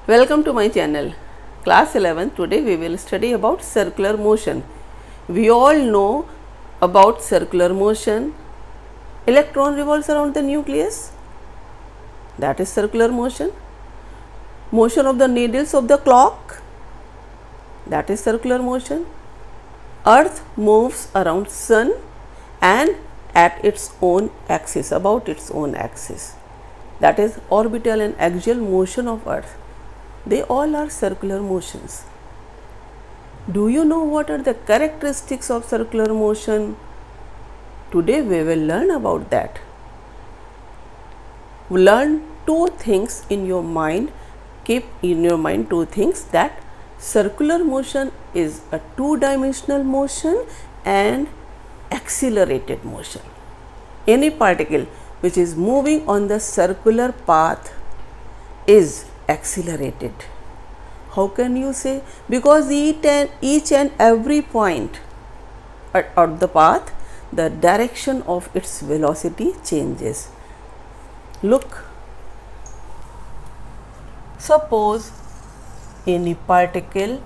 Welcome to my channel. Class 11. Today we will study about circular motion. We all know about circular motion. Electron revolves around the nucleus. That is circular motion. Motion of the needles of the clock. That is circular motion. Earth moves around sun and at its own axis, about its own axis. That is orbital and axial motion of earth. They all are circular motions. Do you know what are the characteristics of circular motion? Today we will learn about that. Learn two things in your mind. Keep in your mind two things, that circular motion is a two-dimensional motion and accelerated motion. Any particle which is moving on the circular path is accelerated. How can you say? Because each and every point at the path, the direction of its velocity changes. Look, suppose any particle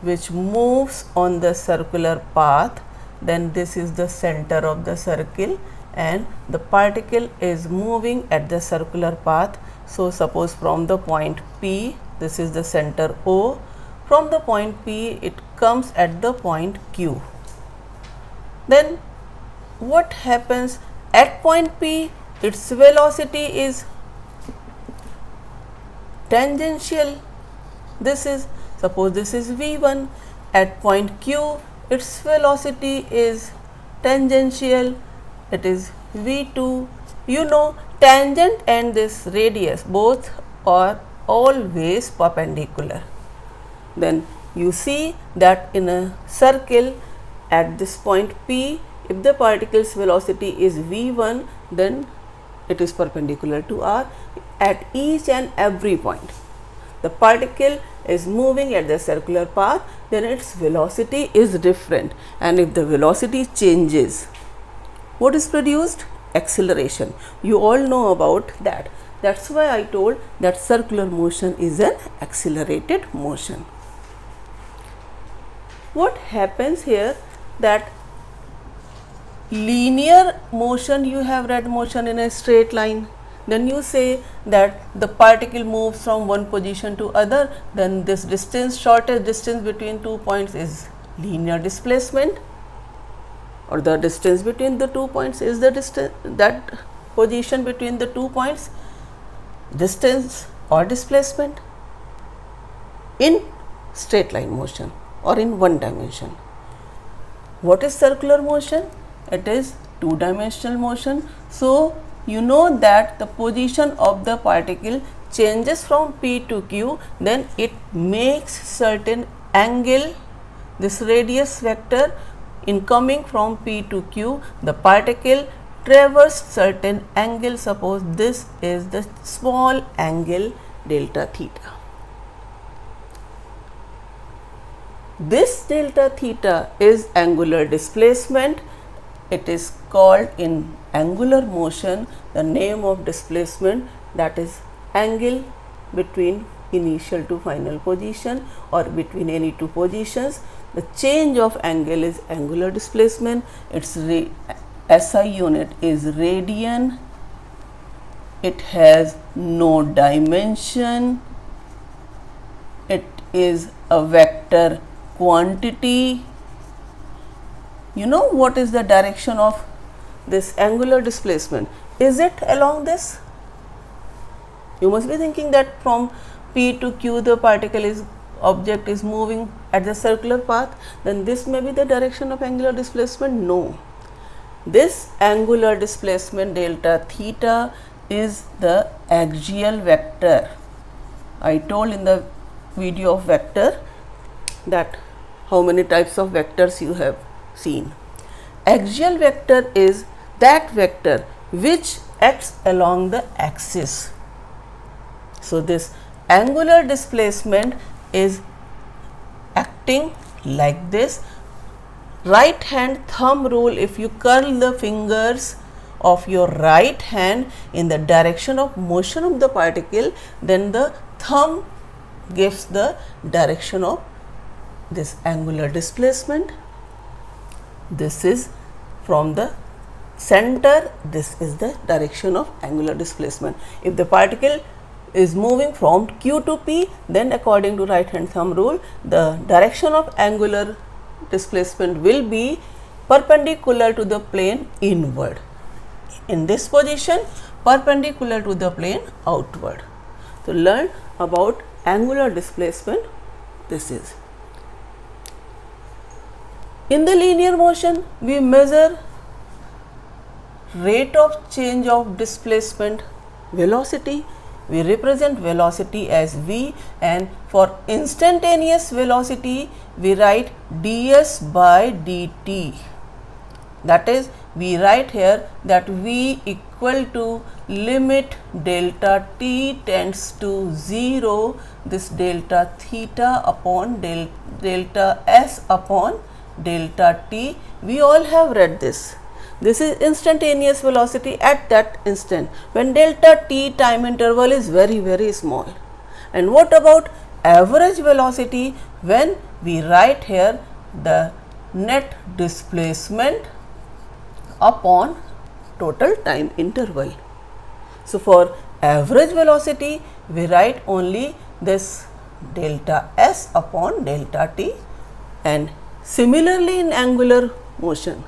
which moves on the circular path, then this is the center of the circle and the particle is moving at the circular path. So suppose from the point P, this is the center O, from the point P it comes at the point Q. Then what happens at point P? Its velocity is tangential. This is, suppose this is V1. At point Q its velocity is tangential, it is V2. You know, tangent and this radius both are always perpendicular. Then you see that in a circle at this point P, if the particle's velocity is V1, then it is perpendicular to R at each and every point. The particle is moving at the circular path, then its velocity is different, and if the velocity changes, what is produced? Acceleration. You all know about that. That's why I told that circular motion is an accelerated motion. What happens here? That linear motion, you have read motion in a straight line. Then you say that the particle moves from one position to other, then this distance, shortest distance between 2 points is linear displacement, or the distance between the 2 points is the distance, that position between the 2 points, distance or displacement in straight line motion or in one dimension. What is circular motion? It is two-dimensional motion. So you know that the position of the particle changes from P to Q, then it makes certain angle, this radius vector in coming from P to Q, the particle traverses certain angle. Suppose this is the small angle delta theta. This delta theta is angular displacement. It is called in angular motion the name of displacement, that is angle between initial to final position or between any two positions. The change of angle is angular displacement. Its SI unit is radian. It has no dimension. It is a vector quantity. You know what is the direction of this angular displacement? Is it along this? You must be thinking that from P to Q the object is moving at the circular path, then this may be the direction of angular displacement. No, this angular displacement delta theta is the axial vector. I told in the video of vector that how many types of vectors you have seen. Axial vector is that vector which acts along the axis. So this angular displacement is acting like this. Right hand thumb rule, if you curl the fingers of your right hand in the direction of motion of the particle, then the thumb gives the direction of this angular displacement. This is from the center, this is the direction of angular displacement. If the particle is moving from Q to P, then according to right hand thumb rule, the direction of angular displacement will be perpendicular to the plane inward. In this position, perpendicular to the plane outward. So, learn about angular displacement. This is. In the linear motion, we measure rate of change of displacement velocity. We represent velocity as v, and for instantaneous velocity we write ds by dt. That is, we write here that v equal to limit delta t tends to 0, this delta theta upon delta s upon delta t. We all have read this. This is instantaneous velocity at that instant when delta t time interval is very small. And what about average velocity, when we write here the net displacement upon total time interval. So, for average velocity we write only this delta s upon delta t. And similarly in angular motion,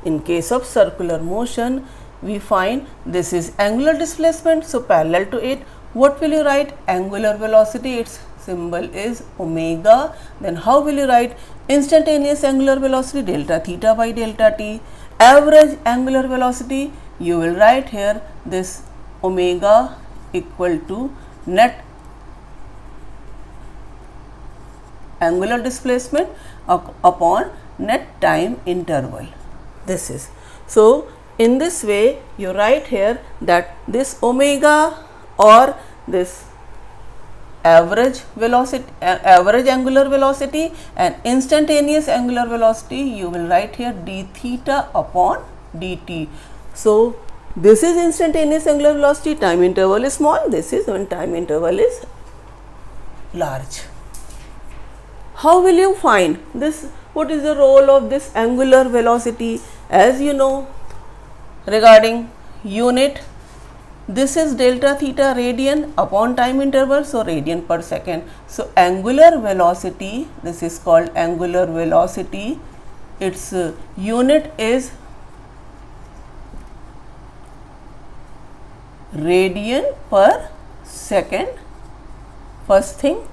in case of circular motion, we find this is angular displacement. So, parallel to it, what will you write? Angular velocity, its symbol is omega. Then how will you write instantaneous angular velocity? Delta theta by delta t. Average angular velocity, you will write here this omega equal to net angular displacement upon net time interval. This is. So, in this way you write here that this omega or this average velocity, average angular velocity and instantaneous angular velocity, you will write here d theta upon dt. So, this is instantaneous angular velocity, time interval is small, this is when time interval is large. How will you find this? What is the role of this angular velocity? As you know, regarding unit, this is delta theta radian upon time interval, so radian per second. So, angular velocity, this is called angular velocity, its unit is radian per second. First thing,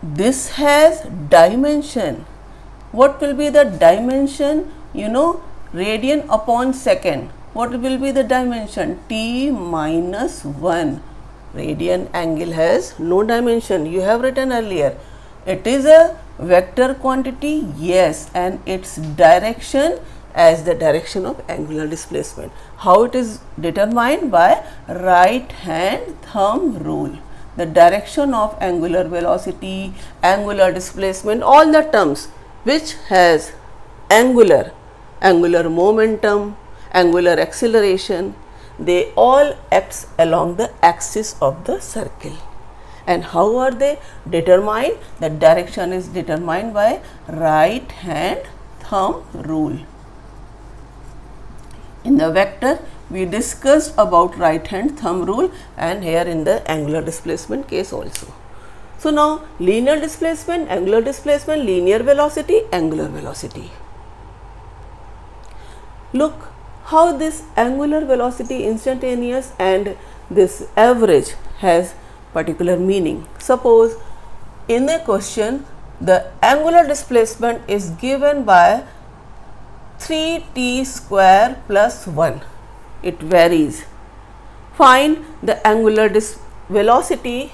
this has dimension. What will be the dimension? You know, radian upon second. What will be the dimension? T minus 1. Radian angle has no dimension. You have written earlier. It is a vector quantity, yes, and its direction as the direction of angular displacement. How it is determined? By right hand thumb rule. The direction of angular velocity, angular displacement, all the terms which has angular momentum, angular acceleration, they all acts along the axis of the circle. And how are they determined? The direction is determined by right hand thumb rule. In the vector, we discussed about right hand thumb rule, and here in the angular displacement case also. So, now linear displacement, angular displacement, linear velocity, angular velocity. Look how this angular velocity, instantaneous and this average has particular meaning. Suppose in a question the angular displacement is given by 3t square plus 1. It varies. Find the angular velocity.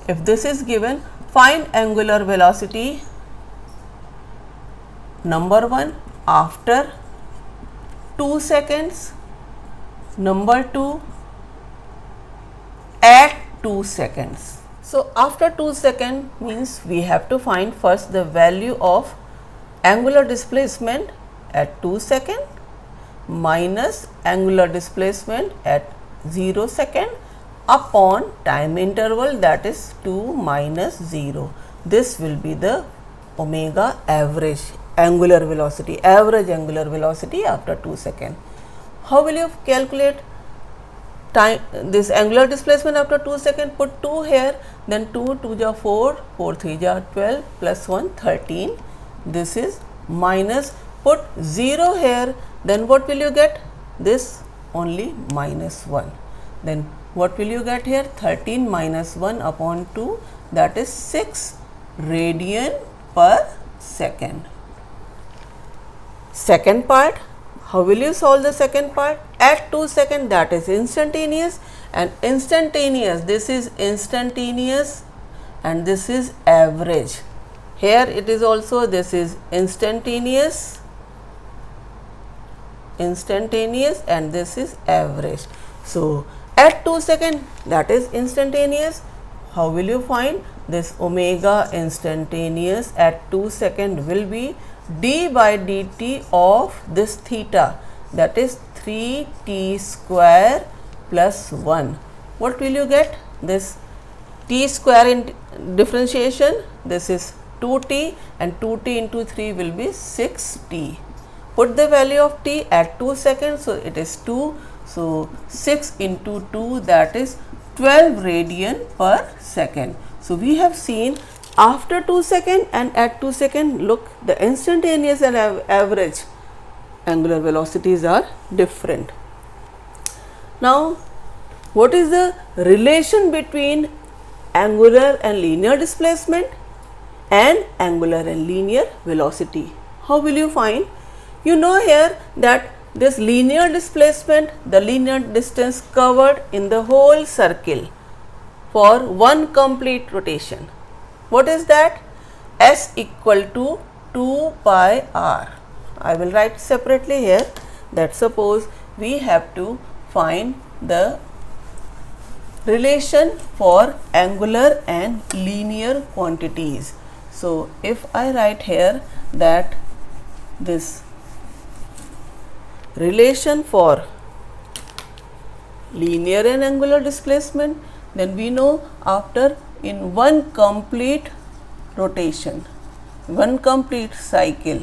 If this is given, find angular velocity number 1 after 2 seconds, number 2 at 2 seconds. So, after 2 seconds means we have to find first the value of angular displacement at 2 seconds minus angular displacement at 0 second upon time interval, that is 2 minus 0. This will be the omega average angular velocity, average angular velocity after 2 seconds. How will you calculate time, this angular displacement after 2 seconds? Put 2 here, then 2 2 ja 4, 4 3 ja 12, plus 1 13. This is minus, put 0 here, then what will you get? This only minus 1. Then what will you get here? 13 minus 1 upon 2, that is 6 radian per second. Second part, how will you solve the second part? At 2 seconds, that is instantaneous, and instantaneous, this is instantaneous and this is average. Here it is also, this is instantaneous, and this is average. So at 2 seconds, that is instantaneous. How will you find this omega instantaneous at 2 seconds will be d by dt of this theta, that is 3t square plus 1. What will you get? This t square in differentiation, this is 2t, and 2t into 3 will be 6t. Put the value of t at 2 seconds, so it is 2. So 6 into 2, that is 12 radian per second. So we have seen after 2 seconds and at 2 seconds, look, the instantaneous and average angular velocities are different. Now, what is the relation between angular and linear displacement and angular and linear velocity? How will you find? You know here that this linear displacement, the linear distance covered in the whole circle for one complete rotation. What is that? S equal to 2 pi r. I will write separately here, that suppose we have to find the relation for angular and linear quantities. So if I write here that this relation for linear and angular displacement, then we know after in one complete rotation, one complete cycle,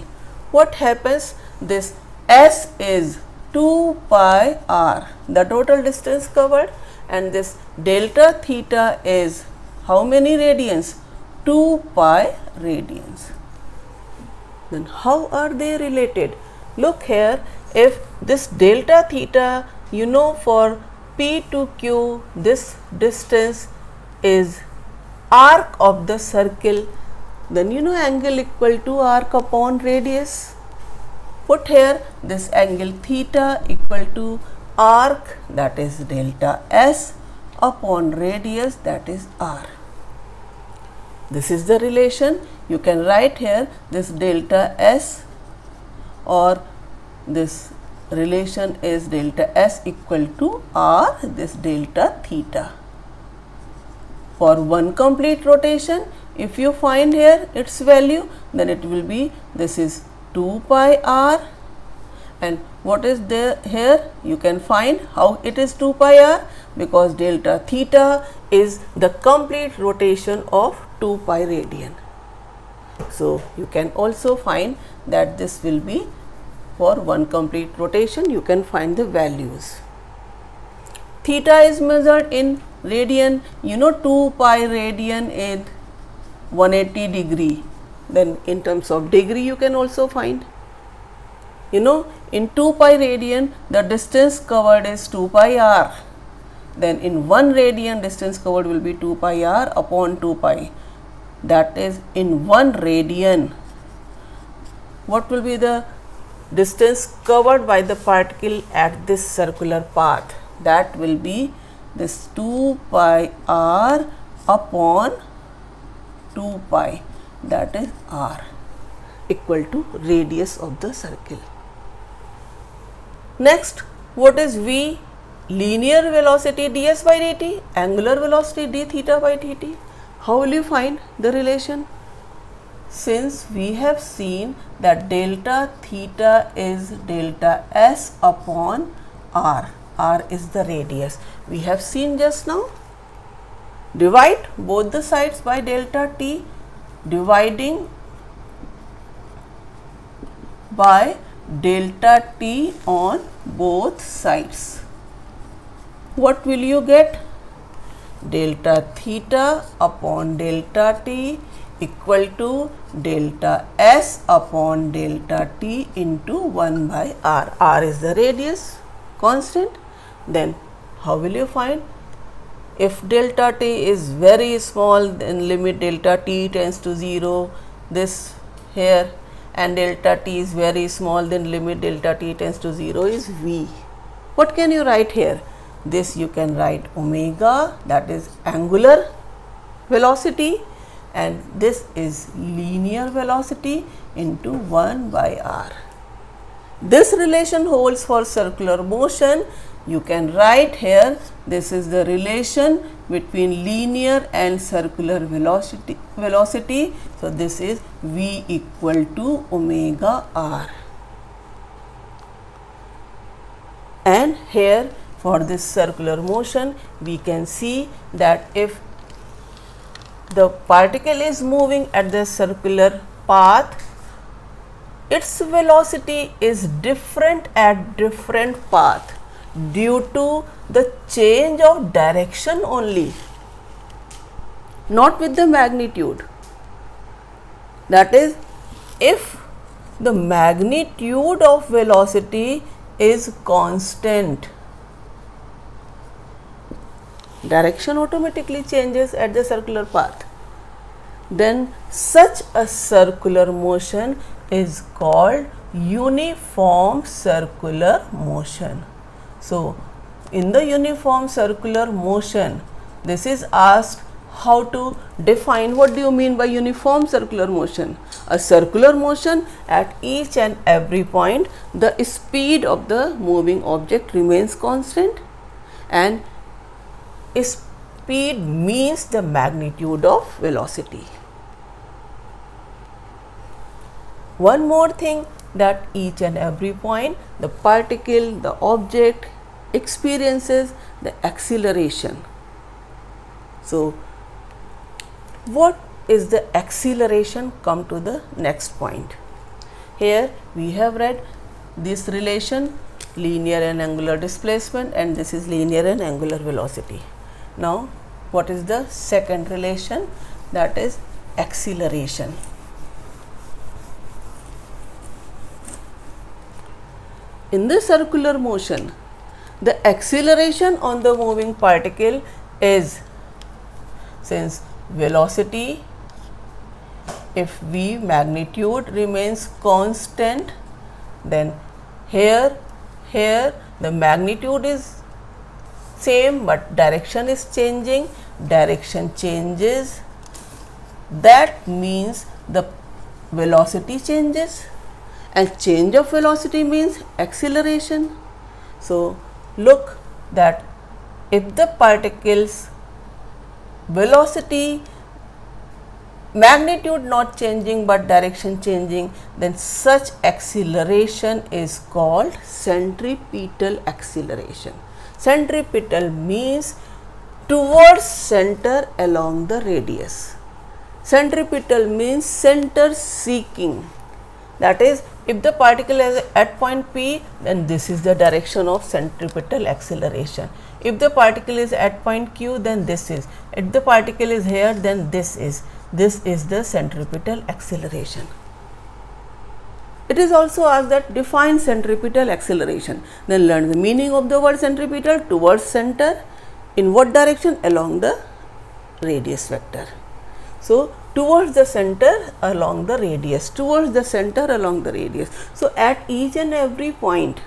what happens? This S is 2 pi r, the total distance covered, and this delta theta is how many radians? 2 pi radians. Then how are they related? Look here, if this delta theta, you know, for P to Q, this distance is arc of the circle, then you know angle equal to arc upon radius. Put here this angle theta equal to arc, that is delta S, upon radius, that is r. This is the relation. You can write here this delta S, or this relation is delta S equal to r, this delta theta. For one complete rotation, if you find here its value, then it will be, this is 2 pi r, and what is there here? You can find how it is 2 pi r, because delta theta is the complete rotation of 2 pi radian. So you can also find that this will be for one complete rotation. You can find the values. Theta is measured in radian, you know 2 pi radian is 180 degree. Then in terms of degree you can also find, you know, in 2 pi radian the distance covered is 2 pi r. Then in 1 radian distance covered will be 2 pi r upon 2 pi, that is in 1 radian. What will be the distance covered by the particle at this circular path? That will be this 2 pi r upon 2 pi, that is r, equal to radius of the circle. Next, what is V? Linear velocity ds by dt, angular velocity d theta by dt. How will you find the relation? Since we have seen that delta theta is delta S upon r, r is the radius. We have seen just now. Divide both the sides by delta t, dividing by delta t on both sides. What will you get? Delta theta upon delta t equal to delta s upon delta t into 1 by r. R is the radius constant. Then how will you find? If delta t is very small, then limit delta t tends to 0, this here, and delta t is very small, then limit delta t tends to 0 is v. What can you write here? This you can write omega, that is angular velocity, and this is linear velocity into 1 by r. This relation holds for circular motion. You can write here, this is the relation between linear and circular velocity. So, this is v equal to omega r. And here for this circular motion, we can see that if the particle is moving at the circular path, its velocity is different at different path due to the change of direction only, not with the magnitude. That is, if the magnitude of velocity is constant, direction automatically changes at the circular path, then such a circular motion is called uniform circular motion. So, in the uniform circular motion, this is asked how to define. What do you mean by uniform circular motion? A circular motion at each and every point, the speed of the moving object remains constant, and speed means the magnitude of velocity. One more thing, that each and every point the particle, the object experiences the acceleration. So, what is the acceleration? Come to the next point. Here we have read this relation, linear and angular displacement, and this is linear and angular velocity. Now, what is the second relation? That is acceleration. In the circular motion, the acceleration on the moving particle is, since velocity, if v magnitude remains constant, then here the magnitude is same but direction is changing, direction changes, that means the velocity changes, and change of velocity means acceleration. So, look that if the particle's velocity, magnitude not changing but direction changing, then such acceleration is called centripetal acceleration. Centripetal means towards center along the radius. Centripetal means center seeking. That is, if the particle is at point P, then this is the direction of centripetal acceleration. If the particle is at point Q, then this is. If the particle is here, then this is. This is the centripetal acceleration. It is also asked that define centripetal acceleration. Then learn the meaning of the word centripetal, towards center, in what direction? Along the radius vector. So, towards the center along the radius, towards the center along the radius. So, at each and every point,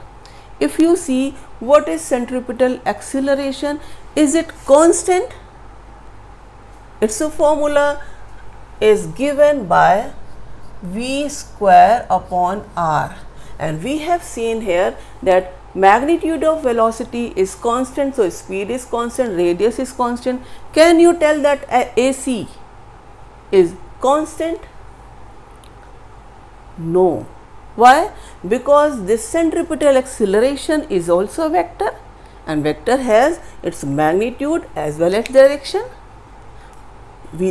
if you see what is centripetal acceleration, is it constant? Its formula is given by v square upon r, and we have seen here that magnitude of velocity is constant, so speed is constant, radius is constant. Can you tell that AC is constant? No. Why? Because this centripetal acceleration is also a vector, and vector has its magnitude as well as direction.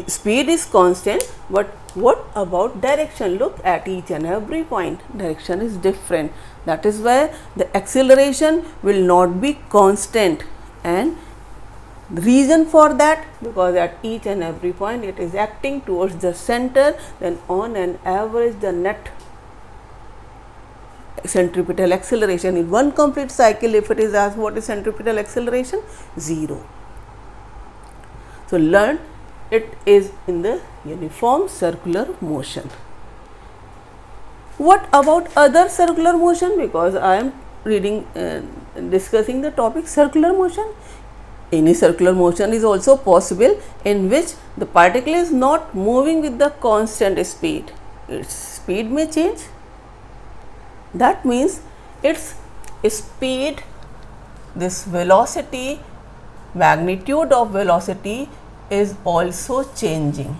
Speed is constant, but what about direction? Look at each and every point, direction is different. That is why the acceleration will not be constant, and the reason for that, because at each and every point it is acting towards the center, then on an average the net centripetal acceleration in one complete cycle, if it is asked what is centripetal acceleration, 0. So learn it is in the uniform circular motion. What about other circular motion? Because I am discussing the topic circular motion. Any circular motion is also possible in which the particle is not moving with the constant speed. Its speed may change. That means its speed, this velocity, magnitude of velocity is also changing.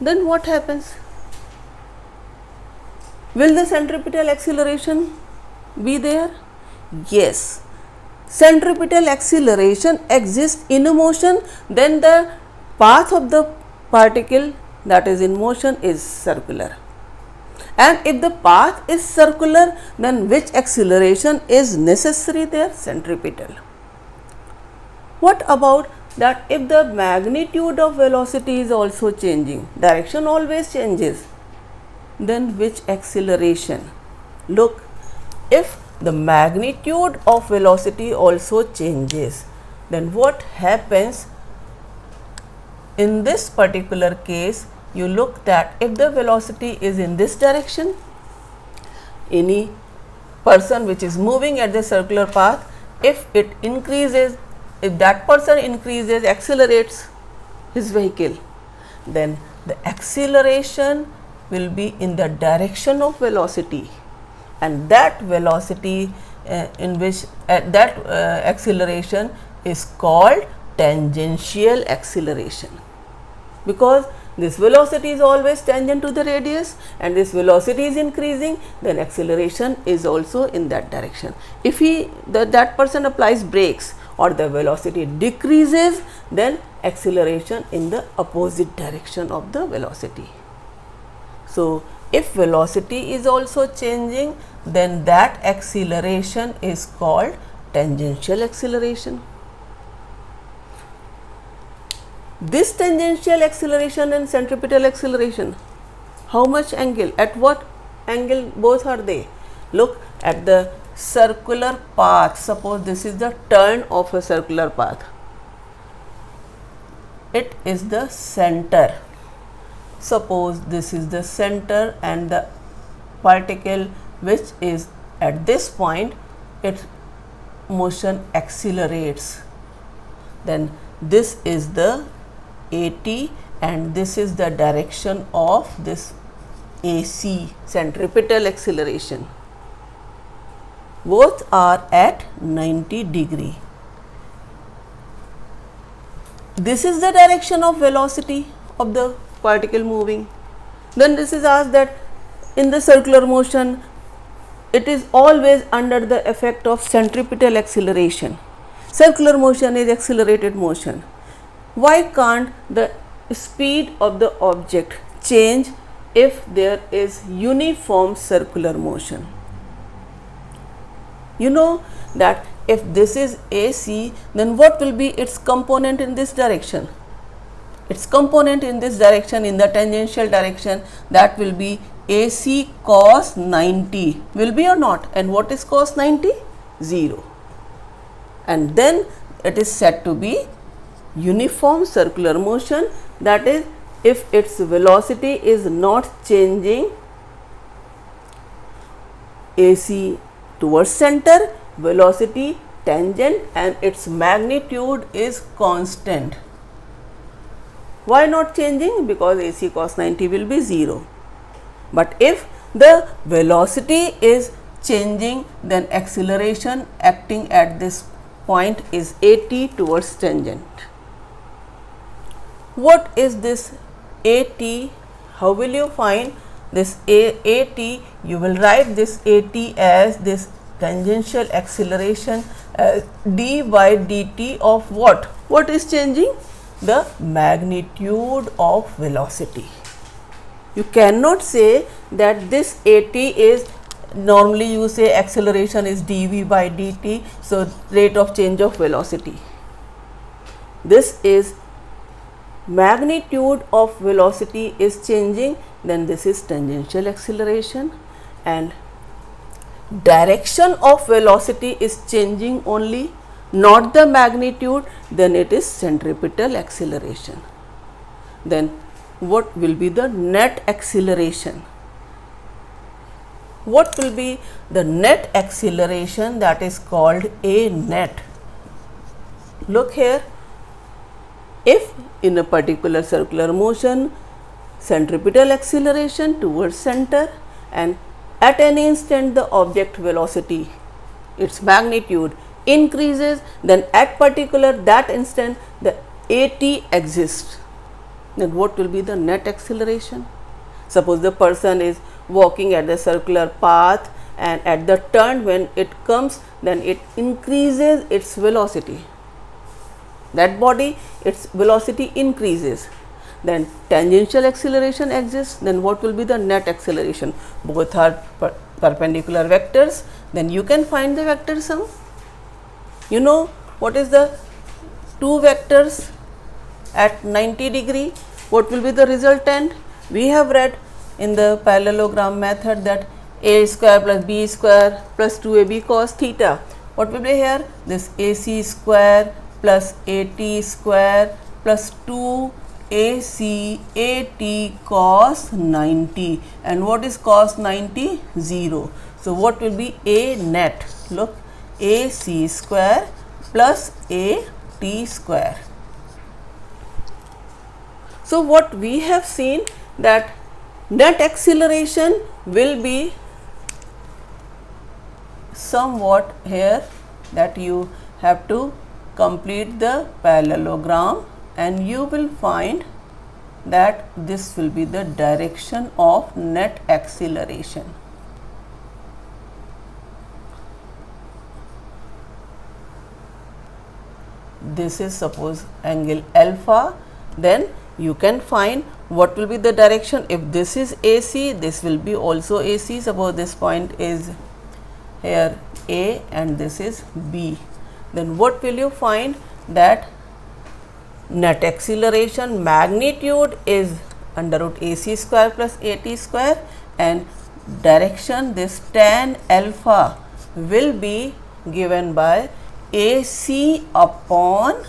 Then what happens? Will the centripetal acceleration be there? Yes. Centripetal acceleration exists in a motion, then the path of the particle that is in motion is circular. And if the path is circular, then which acceleration is necessary there? Centripetal. What about that if the magnitude of velocity is also changing? Direction always changes. Then which acceleration? Look, if the magnitude of velocity also changes, then what happens? In this particular case, you look that if the velocity is in this direction, any person which is moving at the circular path, if it increases, if that person increases, accelerates his vehicle, then the acceleration will be in the direction of velocity, and that velocity in which that acceleration is called tangential acceleration, because this velocity is always tangent to the radius and this velocity is increasing, then acceleration is also in that direction. If that person applies brakes or the velocity decreases, then acceleration in the opposite direction of the velocity. So if velocity is also changing, then that acceleration is called tangential acceleration. This tangential acceleration and centripetal acceleration, how much angle, at what angle both are they? Look at the circular path. Suppose this is the turn of a circular path. It is the center. Suppose this is the center and the particle which is at this point, its motion accelerates. Then this is the AT and this is the direction of this AC, centripetal acceleration. Both are at 90 degree. This is the direction of velocity of the particle moving. Then this is asked that in the circular motion, it is always under the effect of centripetal acceleration. Circular motion is accelerated motion. Why can't the speed of the object change if there is uniform circular motion? You know that if this is AC, then what will be its component in this direction? Its component in this direction, in the tangential direction, that will be AC cos 90, will be or not? And what is cos 90? 0. And then it is said to be uniform circular motion, that is, if its velocity is not changing, AC towards center, velocity tangent, and its magnitude is constant. Why not changing? Because AC cos 90 will be 0. But if the velocity is changing, then acceleration acting at this point is AT towards tangent. What is this AT? How will you find this AT? You will write this AT as this tangential acceleration d by dt of what? What is changing? The magnitude of velocity. You cannot say that this at is, normally you say acceleration is dv by dt, so rate of change of velocity. This is magnitude of velocity is changing, then this is tangential acceleration, and direction of velocity is changing only, not the magnitude, then it is centripetal acceleration. Then what will be the net acceleration? What will be the net acceleration? That is called a net. Look here, if in a particular circular motion, centripetal acceleration towards center, and at any instant the object velocity, its magnitude increases, then at particular that instant the at exists, then what will be the net acceleration? Suppose the person is walking at the circular path, and at the turn when it comes, then it increases its velocity. That body, its velocity increases, then tangential acceleration exists, then what will be the net acceleration? Both are perpendicular vectors, then you can find the vector sum. You know what is the two vectors at 90 degree? What will be the resultant? We have read in the parallelogram method that a square plus b square plus 2ab cos theta. What will be here? This ac square plus at square plus 2ac at cos 90, and what is cos 90? 0. So what will be a net? Look, ac square plus at square. So what we have seen, that net acceleration will be somewhat here, that you have to complete the parallelogram, and you will find that this will be the direction of net acceleration. This is suppose angle alpha, then you can find what will be the direction. If this is AC, this will be also AC. Suppose this point is here A and this is B, then what will you find? That net acceleration magnitude is under root AC square plus AT square, and direction, this tan alpha, will be given by AC upon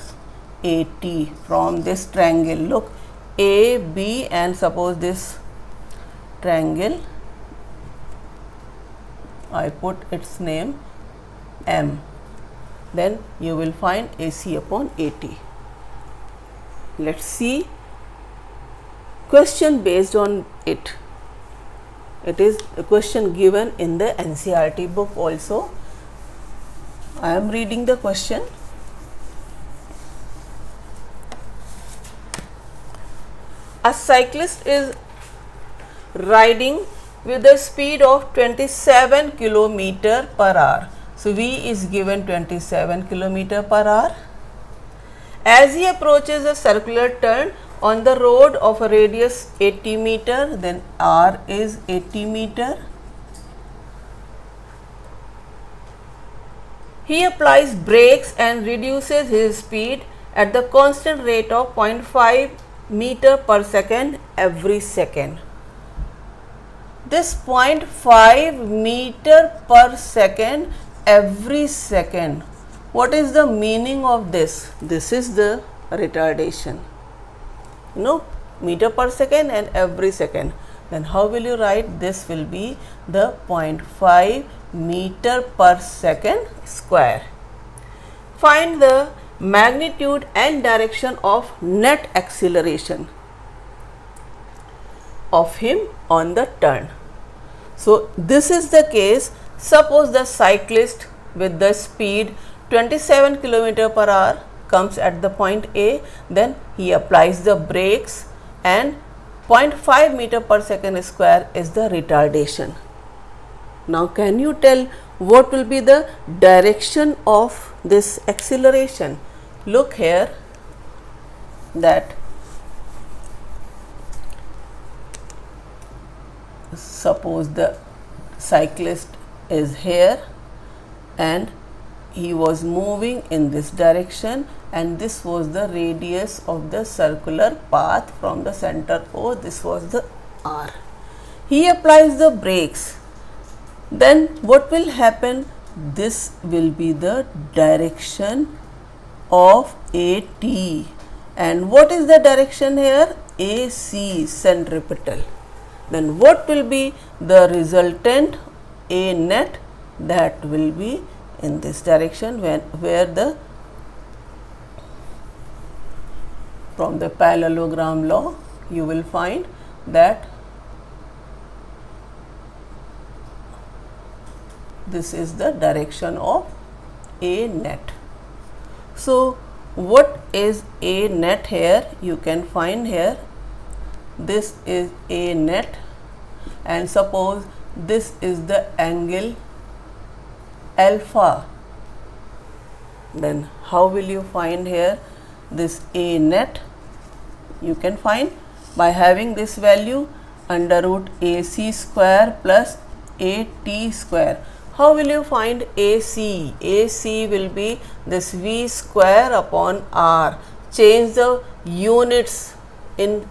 AT from this triangle. Look, AB, and suppose this triangle, I put its name M, then you will find AC upon AT. Let us see question based on it. It is a question given in the NCERT book also. I am reading the question. A cyclist is riding with a speed of 27 km per hour. So V is given 27 km per hour. As he approaches a circular turn on the road of a radius 80 meter, then R is 80 meter. He applies brakes and reduces his speed at the constant rate of 0.5 meter per second every second. This 0.5 meter per second every second, what is the meaning of this? This is the retardation, meter per second and every second. Then how will you write? This will be the 0.5 meter per second square. Find the magnitude and direction of net acceleration of him on the turn. So this is the case. Suppose the cyclist with the speed 27 km per hour comes at the point A, then he applies the brakes, and 0.5 meter per second square is the retardation. Now can you tell what will be the direction of this acceleration? Look here, that suppose the cyclist is here and he was moving in this direction, and this was the radius of the circular path from the center O, this was the R. He applies the brakes, then what will happen? This will be the direction of AT, and what is the direction here? AC, centripetal. Then what will be the resultant A net? That will be in this direction, where the from the parallelogram law you will find that this is the direction of A net. So what is A net here? You can find here, this is A net, and suppose this is the angle alpha, then how will you find here this A net? You can find by having this value under root AC square plus AT square. How will you find AC? AC will be this V square upon R. Change the units, in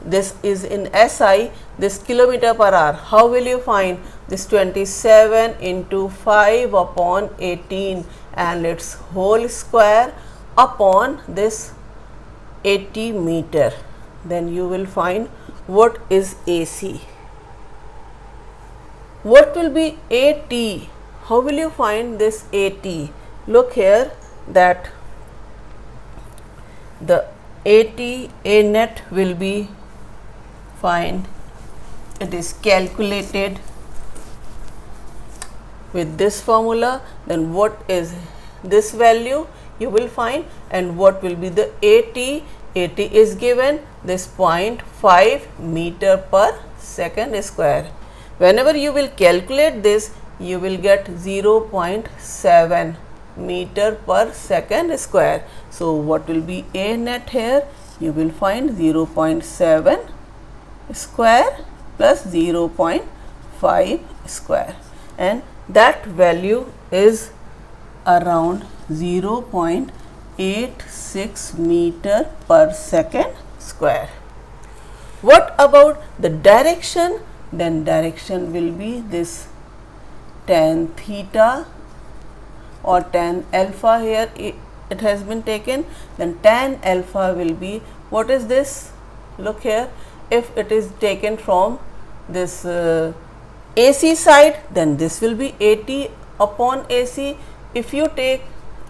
this is in SI, this kilometer per hour. How will you find this? 27 into 5 upon 18 and its whole square upon this 80 meter. Then you will find what is AC. What will be AT? How will you find this AT? Look here, that the AT, A net will be, find, it is calculated with this formula. Then what is this value you will find, and what will be the AT? AT is given this 0.5 meter per second square. Whenever you will calculate this, you will get 0.7 meter per second square. So what will be A net here? You will find 0.7 square plus 0.5 square, and that value is around 0.86 meter per second square. What about the direction? Then direction will be this tan theta or tan alpha, here it has been taken. Then tan alpha will be, what is this? Look here, if it is taken from this AC side, then this will be AT upon AC. If you take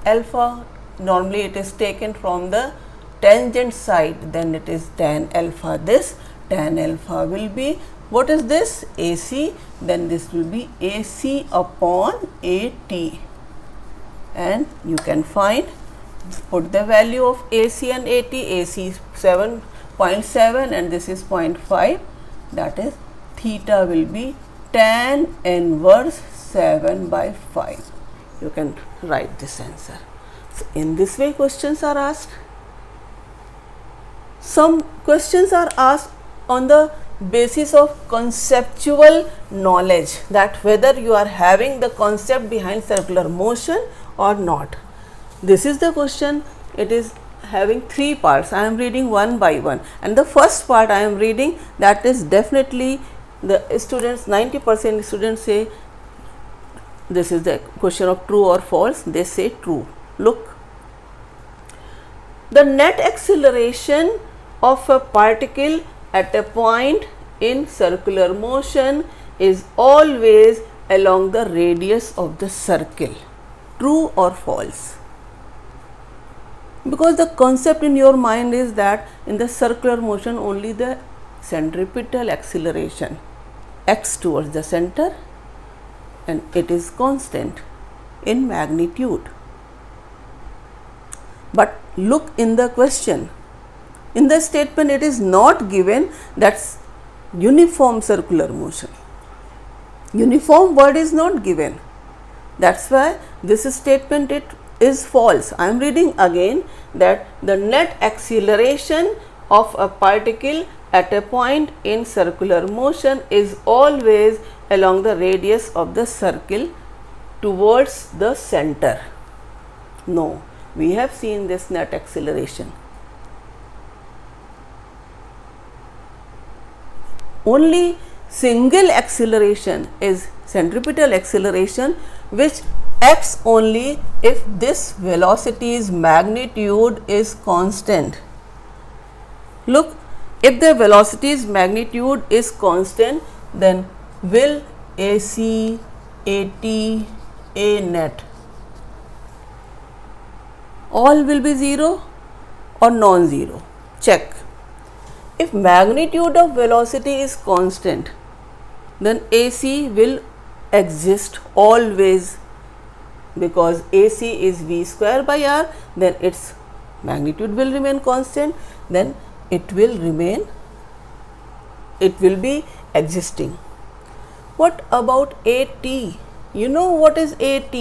alpha, normally it is taken from the tangent side, then it is tan alpha. This tan alpha will be, what is this? AC, then this will be AC upon AT, and you can find, put the value of AC and AT. AC is 7.7 and this is 0.5, that is theta will be tan inverse 7/5. You can write this answer. So in this way questions are asked. Some questions are asked on the basis of conceptual knowledge, that whether you are having the concept behind circular motion or not. This is the question. It is having three parts. I am reading one by one, and the first part I am reading, that is definitely the students, 90% students say this is the question of true or false. They say true. Look, the net acceleration of a particle at a point in circular motion is always along the radius of the circle. True or false? Because the concept in your mind is that in the circular motion only the centripetal acceleration x towards the center, and it is constant in magnitude. But look in the question. In the statement it is not given that's uniform circular motion. Uniform word is not given. That's why this statement it is false. I am reading again that the net acceleration of a particle at a point in circular motion is always along the radius of the circle towards the center. No, we have seen this net acceleration. Only single acceleration is centripetal acceleration, which acts only if this velocity's magnitude is constant. Look, if the velocity's magnitude is constant, then will AC, AT, A net all will be 0 or non-zero? Check. If magnitude of velocity is constant, then AC will exist always, because AC is V square by R, then its magnitude will remain constant, then it will be existing. What about AT? You know what is AT?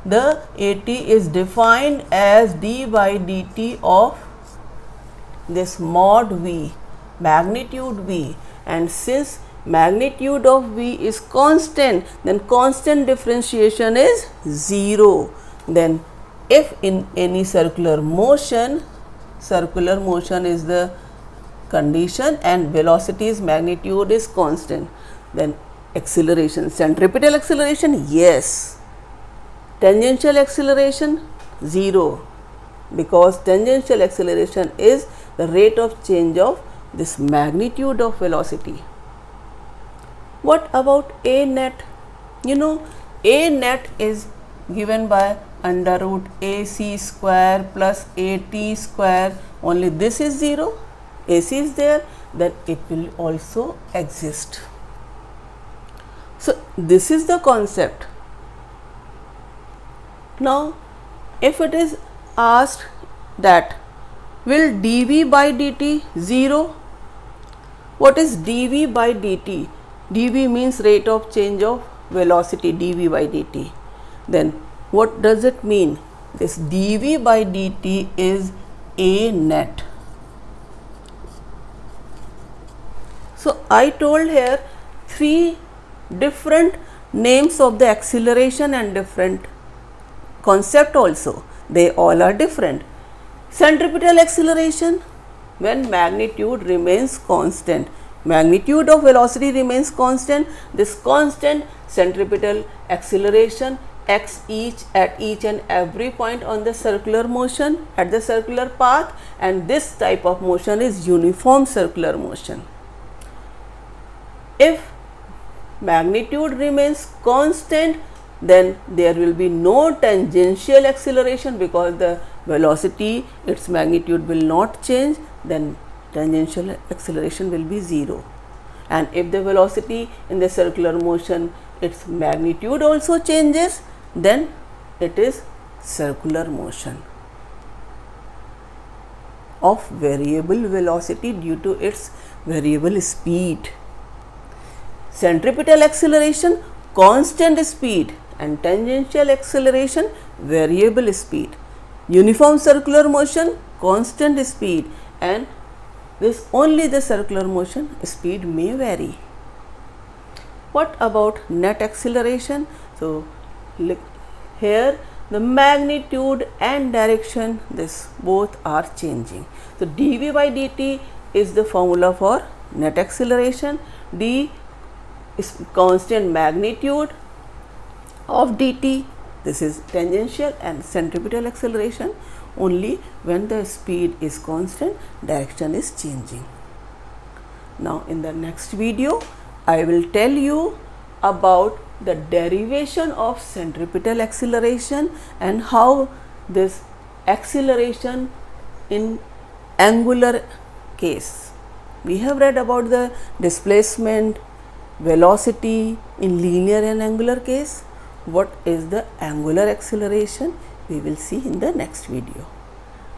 The AT is defined as d by dt of this mod V, magnitude V, and since magnitude of V is constant, then constant differentiation is 0. Then if in any circular motion is the condition and velocity's magnitude is constant, then acceleration, centripetal acceleration, yes. Tangential acceleration, 0, because tangential acceleration is the rate of change of this magnitude of velocity. What about A net? You know, A net is given by under root AC square plus AT square, only this is 0, AC is there, then it will also exist. So this is the concept. Now if it is asked that will dV by dt 0, what is dV by dt? dV means rate of change of velocity, dV by dt. Then what does it mean? This dV by dt is A net. So I told here 3 different names of the acceleration and different concept also. They all are different. Centripetal acceleration, when magnitude remains constant, magnitude of velocity remains constant, this constant centripetal acceleration acts at each and every point on the circular motion at the circular path, and this type of motion is uniform circular motion. If magnitude remains constant, then there will be no tangential acceleration, because the velocity, its magnitude will not change, then tangential acceleration will be 0. And if the velocity in the circular motion, its magnitude also changes, then it is circular motion of variable velocity due to its variable speed. Centripetal acceleration, constant speed, and tangential acceleration, variable speed. Uniform circular motion, constant speed, and this only the circular motion speed may vary. What about net acceleration? So look here, the magnitude and direction, this both are changing. So dV by dt is the formula for net acceleration. D is constant magnitude of dt, this is tangential, and centripetal acceleration only when the speed is constant, direction is changing. Now in the next video I will tell you about the derivation of centripetal acceleration and how this acceleration in angular case. We have read about the displacement, velocity in linear and angular case. What is the angular acceleration? We will see in the next video.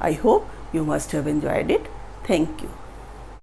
I hope you must have enjoyed it. Thank you.